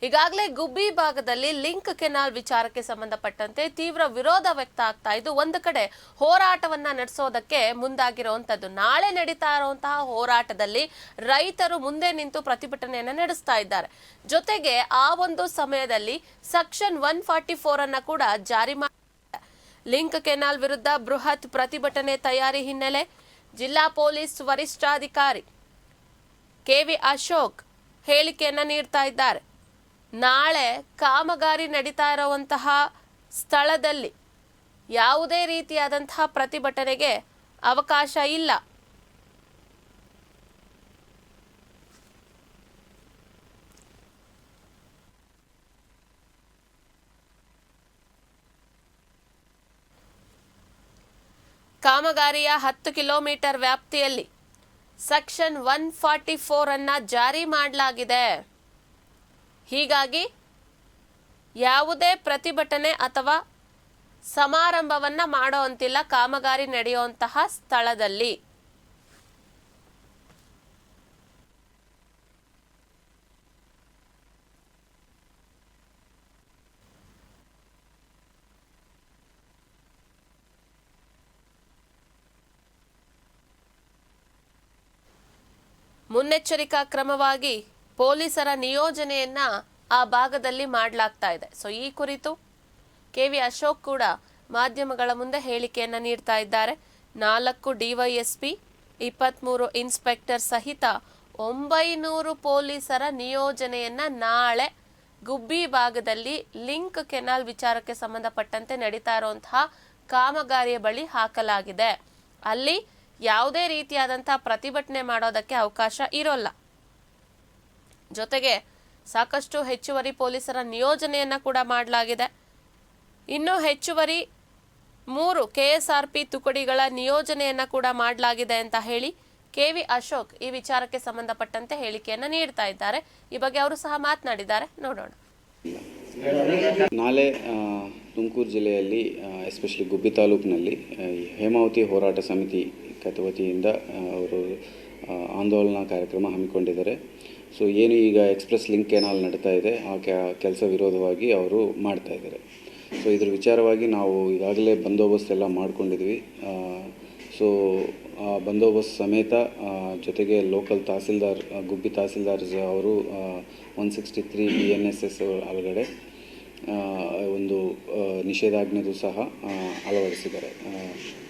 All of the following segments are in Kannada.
ಈಗಾಗಲೇ ಗುಬ್ಬಿ ಭಾಗದಲ್ಲಿ ಲಿಂಕ್ ಕೆನಾಲ್ ವಿಚಾರಕ್ಕೆ ಸಂಬಂಧಪಟ್ಟಂತೆ ತೀವ್ರ ವಿರೋಧ ವ್ಯಕ್ತ ಆಗ್ತಾ ಇದ್ದು ಒಂದು ಕಡೆ ಹೋರಾಟವನ್ನ ನಡೆಸೋದಕ್ಕೆ ಮುಂದಾಗಿರುವಂತದ್ದು. ನಾಳೆ ನಡೀತಾ ಇರುವಂತಹ ಹೋರಾಟದಲ್ಲಿ ರೈತರು ಮುಂದೆ ನಿಂತು ಪ್ರತಿಭಟನೆಯನ್ನ ನಡೆಸ್ತಾ ಇದ್ದಾರೆ. ಜೊತೆಗೆ ಆ ಒಂದು ಸಮಯದಲ್ಲಿ ಸೆಕ್ಷನ್ 144 ಅನ್ನ ಕೂಡ ಜಾರಿ ಮಾಡಿ ಲಿಂಕ್ ಕೆನಾಲ್ ವಿರುದ್ಧ ಬೃಹತ್ ಪ್ರತಿಭಟನೆ ತಯಾರಿ ಹಿನ್ನೆಲೆ ಜಿಲ್ಲಾ ಪೊಲೀಸ್ ವರಿಷ್ಠಾಧಿಕಾರಿ ಕೆವಿ ಅಶೋಕ್ ಹೇಳಿಕೆಯನ್ನ ನೀಡ್ತಾ ಇದ್ದಾರೆ. ನಾಳೆ ಕಾಮಗಾರಿ ನಡೀತಾ ಇರುವಂತಹ ಸ್ಥಳದಲ್ಲಿ ಯಾವುದೇ ರೀತಿಯಾದಂತಹ ಪ್ರತಿಭಟನೆಗೆ ಅವಕಾಶ ಇಲ್ಲ. ಕಾಮಗಾರಿಯ 10 ಕಿಲೋಮೀಟರ್ ವ್ಯಾಪ್ತಿಯಲ್ಲಿ ಸೆಕ್ಷನ್ 144 ಅನ್ನ ಜಾರಿ ಮಾಡಲಾಗಿದೆ. ಹೀಗಾಗಿ ಯಾವುದೇ ಪ್ರತಿಭಟನೆ ಅಥವಾ ಸಮಾರಂಭವನ್ನ ಮಾಡುವಂತಿಲ್ಲ ಕಾಮಗಾರಿ ನಡೆಯುವಂತಹ ಸ್ಥಳದಲ್ಲಿ. ಮುನ್ನೆಚ್ಚರಿಕಾ ಕ್ರಮವಾಗಿ ಪೊಲೀಸರ ನಿಯೋಜನೆಯನ್ನ ಆ ಭಾಗದಲ್ಲಿ ಮಾಡಲಾಗ್ತಾ ಇದೆ. ಸೊ ಈ ಕುರಿತು ಕೆವಿ ಅಶೋಕ್ ಕೂಡ ಮಾಧ್ಯಮಗಳ ಮುಂದೆ ಹೇಳಿಕೆಯನ್ನ ನೀಡ್ತಾ ಇದ್ದಾರೆ. 4 ಡಿವೈಎಸ್ಪಿ 23 ಇನ್ಸ್ಪೆಕ್ಟರ್ ಸಹಿತ 900 ಪೊಲೀಸರ ನಿಯೋಜನೆಯನ್ನ ನಾಳೆ ಗುಬ್ಬಿ ಭಾಗದಲ್ಲಿ ಲಿಂಕ್ ಕೆನಾಲ್ ವಿಚಾರಕ್ಕೆ ಸಂಬಂಧಪಟ್ಟಂತೆ ನಡೀತಾ ಇರುವಂತಹ ಕಾಮಗಾರಿಯ ಬಳಿ ಹಾಕಲಾಗಿದೆ. ಅಲ್ಲಿ ಯಾವುದೇ ರೀತಿಯಾದಂತಹ ಪ್ರತಿಭಟನೆ ಮಾಡೋದಕ್ಕೆ ಅವಕಾಶ ಇರೋಲ್ಲ. ಜೊತೆಗೆ ಸಾಕಷ್ಟು ಹೆಚ್ಚುವರಿ ಪೊಲೀಸರ ನಿಯೋಜನೆಯನ್ನ ಕೂಡ ಮಾಡಲಾಗಿದೆ. ಇನ್ನು ಹೆಚ್ಚುವರಿ 3 ಕೆಎಸ್ಆರ್ಪಿ ತುಕಡಿಗಳ ನಿಯೋಜನೆಯನ್ನ ಕೂಡ ಮಾಡಲಾಗಿದೆ ಅಂತ ಹೇಳಿ ಕೆವಿ ಅಶೋಕ್ ಈ ವಿಚಾರಕ್ಕೆ ಸಂಬಂಧಪಟ್ಟಂತೆ ಹೇಳಿಕೆಯನ್ನ ನೀಡ್ತಾ ಇದ್ದಾರೆ. ಈ ಬಗ್ಗೆ ಅವರು ಸಹ ಮಾತನಾಡಿದ್ದಾರೆ, ನೋಡೋಣ. ನಾಳೆ ತುಮಕೂರು ಜಿಲ್ಲೆಯಲ್ಲಿ ಎಸ್ಪೆಷಲಿ ಗುಬ್ಬಿ ತಾಲೂಕಿನಲ್ಲಿ ಹೇಮಾವತಿ ಹೋರಾಟ ಸಮಿತಿ ವತಿಯಿಂದ ಅವರು ಆಂದೋಲನಾ ಕಾರ್ಯಕ್ರಮ ಹಮ್ಮಿಕೊಂಡಿದ್ದಾರೆ. ಸೊ ಏನು ಈಗ ಎಕ್ಸ್ಪ್ರೆಸ್ ಲಿಂಕ್ ಕೆನಾಲ್ ನಡೀತಾ ಇದೆ ಆ ಕೆಲಸ ವಿರೋಧವಾಗಿ ಅವರು ಮಾಡ್ತಾ ಇದ್ದಾರೆ. ಸೊ ಇದ್ರ ವಿಚಾರವಾಗಿ ನಾವು ಈಗಾಗಲೇ ಬಂದೋಬಸ್ತ್ ಎಲ್ಲ ಮಾಡ್ಕೊಂಡಿದ್ವಿ. ಸೊ ಬಂದೋಬಸ್ತ್ ಸಮೇತ ಜೊತೆಗೆ ಲೋಕಲ್ ತಹಸೀಲ್ದಾರ್ ಗುಬ್ಬಿ ತಹಸೀಲ್ದಾರ್ ಅವರು 163 BNSS ಒಳಗಡೆ ಒಂದು ನಿಷೇಧಾಜ್ಞೆದು ಸಹ ಅಳವಡಿಸಿದ್ದಾರೆ.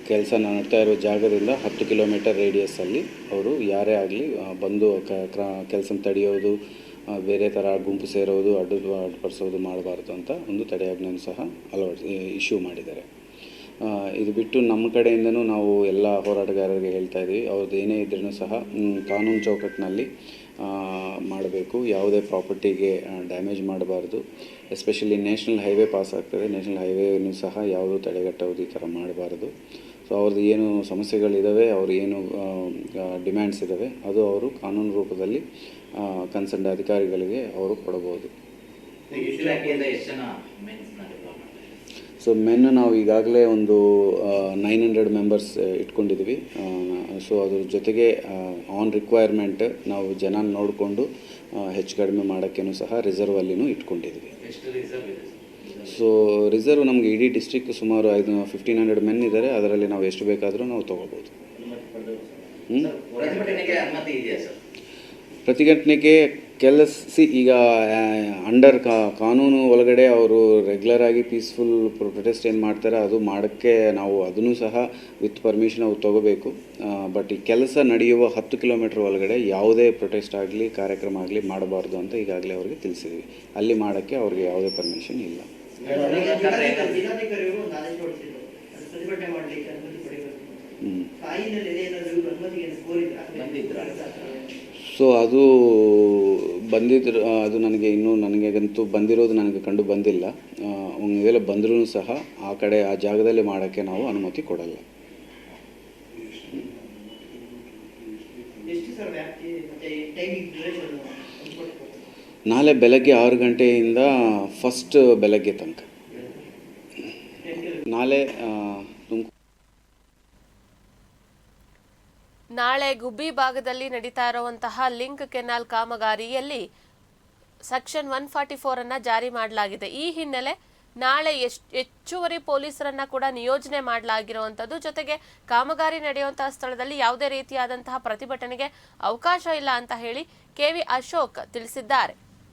ಕೆಲಸ ನಡ್ತಾ ಇರೋ ಜಾಗದಿಂದ 10 ಕಿಲೋಮೀಟರ್ ರೇಡಿಯಸ್ಸಲ್ಲಿ ಅವರು ಯಾರೇ ಆಗಲಿ ಬಂದು ಕೆಲಸ ತಡೆಯೋದು, ಬೇರೆ ಥರ ಗುಂಪು ಸೇರೋದು, ಅಡ್ಡಿಪಡಿಸೋದು ಮಾಡಬಾರ್ದು ಅಂತ ಒಂದು ತಡೆಯಾಜ್ಞೆಯನ್ನು ಸಹ ಇಶ್ಯೂ ಮಾಡಿದ್ದಾರೆ. ಇದು ಬಿಟ್ಟು ನಮ್ಮ ಕಡೆಯಿಂದನೂ ನಾವು ಎಲ್ಲ ಹೋರಾಟಗಾರರಿಗೆ ಹೇಳ್ತಾ ಇದ್ದೀವಿ, ಅವ್ರದ್ದು ಏನೇ ಇದ್ರೂ ಸಹ ಕಾನೂನು ಚೌಕಟ್ಟಿನಲ್ಲಿ ಮಾಡಬೇಕು. ಯಾವುದೇ ಪ್ರಾಪರ್ಟಿಗೆ ಡ್ಯಾಮೇಜ್ ಮಾಡಬಾರ್ದು. ಎಸ್ಪೆಷಲಿ ನ್ಯಾಷನಲ್ ಹೈವೇ ಪಾಸ್ ಆಗ್ತದೆ, ನ್ಯಾಷನಲ್ ಹೈವೇನೂ ಸಹ ಯಾವುದೂ ತಡೆಗಟ್ಟೋದು ಈ ಥರ ಮಾಡಬಾರ್ದು. ಸೊ ಅವ್ರದ್ದು ಏನು ಸಮಸ್ಯೆಗಳಿದ್ದಾವೆ, ಅವ್ರು ಏನು ಡಿಮ್ಯಾಂಡ್ಸ್ ಇದ್ದಾವೆ ಅದು ಅವರು ಕಾನೂನು ರೂಪದಲ್ಲಿ ಕನ್ಸರ್ನ್ಡ್ ಅಧಿಕಾರಿಗಳಿಗೆ ಅವರು ಕೊಡಬಹುದು. ಸೊ ಮೆನ್ನು ನಾವು ಈಗಾಗಲೇ ಒಂದು 900 ಮೆಂಬರ್ಸ್ ಇಟ್ಕೊಂಡಿದ್ವಿ. ಸೊ ಅದ್ರ ಜೊತೆಗೆ ಆನ್ ರಿಕ್ವೈರ್ಮೆಂಟ್ ನಾವು ಜನ ನೋಡಿಕೊಂಡು ಹೆಚ್ಚು ಕಡಿಮೆ ಮಾಡೋಕ್ಕೇನು ಸಹ ರಿಸರ್ವಲ್ಲಿನೂ ಇಟ್ಕೊಂಡಿದ್ವಿ. ಸೊ ರಿಸರ್ವ್ ನಮಗೆ ಇಡೀ ಡಿಸ್ಟ್ರಿಕ್ಟ್ ಸುಮಾರು 1500 ಮೆನ್ ಇದ್ದಾರೆ. ಅದರಲ್ಲಿ ನಾವು ಎಷ್ಟು ಬೇಕಾದರೂ ನಾವು ತೊಗೋಬೋದು. ಪ್ರತಿಭಟನೆಗೆ ಈಗ ಅಂಡರ್ ಕಾನೂನು ಒಳಗಡೆ ಅವರು ರೆಗ್ಯುಲರಾಗಿ ಪೀಸ್ಫುಲ್ ಪ್ರೊಟೆಸ್ಟ್ ಏನು ಮಾಡ್ತಾರೆ ಅದು ಮಾಡೋಕ್ಕೆ ನಾವು ಅದನ್ನು ಸಹ ವಿತ್ ಪರ್ಮಿಷನ್ ಅವ್ರು ತೊಗೋಬೇಕು. ಬಟ್ ಈ ಕೆಲಸ ನಡೆಯುವ 10 ಕಿಲೋಮೀಟ್ರ್ ಒಳಗಡೆ ಯಾವುದೇ ಪ್ರೊಟೆಸ್ಟ್ ಆಗಲಿ ಕಾರ್ಯಕ್ರಮ ಆಗಲಿ ಮಾಡಬಾರ್ದು ಅಂತ ಈಗಾಗಲೇ ಅವ್ರಿಗೆ ತಿಳಿಸಿದ್ವಿ. ಅಲ್ಲಿ ಮಾಡೋಕ್ಕೆ ಅವ್ರಿಗೆ ಯಾವುದೇ ಪರ್ಮಿಷನ್ ಇಲ್ಲ. ಸೊ ಅದು ಬಂದಿದ್ರು, ಅದು ನನಗಂತೂ ಬಂದಿರೋದು ನನಗೆ ಕಂಡು ಬಂದಿಲ್ಲ. ಒಂದು ವೇಳೆ ಬಂದರೂ ಸಹ ಆ ಕಡೆ ಆ ಜಾಗದಲ್ಲಿ ಮಾಡೋಕ್ಕೆ ನಾವು ಅನುಮತಿ ಕೊಡಲ್ಲ. ನಾಳೆ ಬೆಳಗ್ಗೆ 6 ಗಂಟೆಯಿಂದ ಫಸ್ಟ್ ಬೆಳಗ್ಗೆ ತನಕ. ನಾಳೆ ಗುಬ್ಬಿ ಭಾಗದಲ್ಲಿ ನಡೀತಾ ಇರುವಂತಹ ಲಿಂಕ್ ಕೆನಾಲ್ ಕಾಮಗಾರಿಯಲ್ಲಿ ಸೆಕ್ಷನ್ 144 ಅನ್ನ ಜಾರಿ ಮಾಡಲಾಗಿದೆ. ಈ ಹಿನ್ನೆಲೆ ನಾಳೆ ಹೆಚ್ಚುವರಿ ಪೊಲೀಸರನ್ನ ಕೂಡ ನಿಯೋಜನೆ ಮಾಡಲಾಗಿರುವಂತದ್ದು. ಜೊತೆಗೆ ಕಾಮಗಾರಿ ನಡೆಯುವಂತಹ ಸ್ಥಳದಲ್ಲಿ ಯಾವುದೇ ರೀತಿಯಾದಂತಹ ಪ್ರತಿಭಟನೆಗೆ ಅವಕಾಶ ಇಲ್ಲ ಅಂತ ಹೇಳಿ KV ಅಶೋಕ್ ತಿಳಿಸಿದ್ದಾರೆ.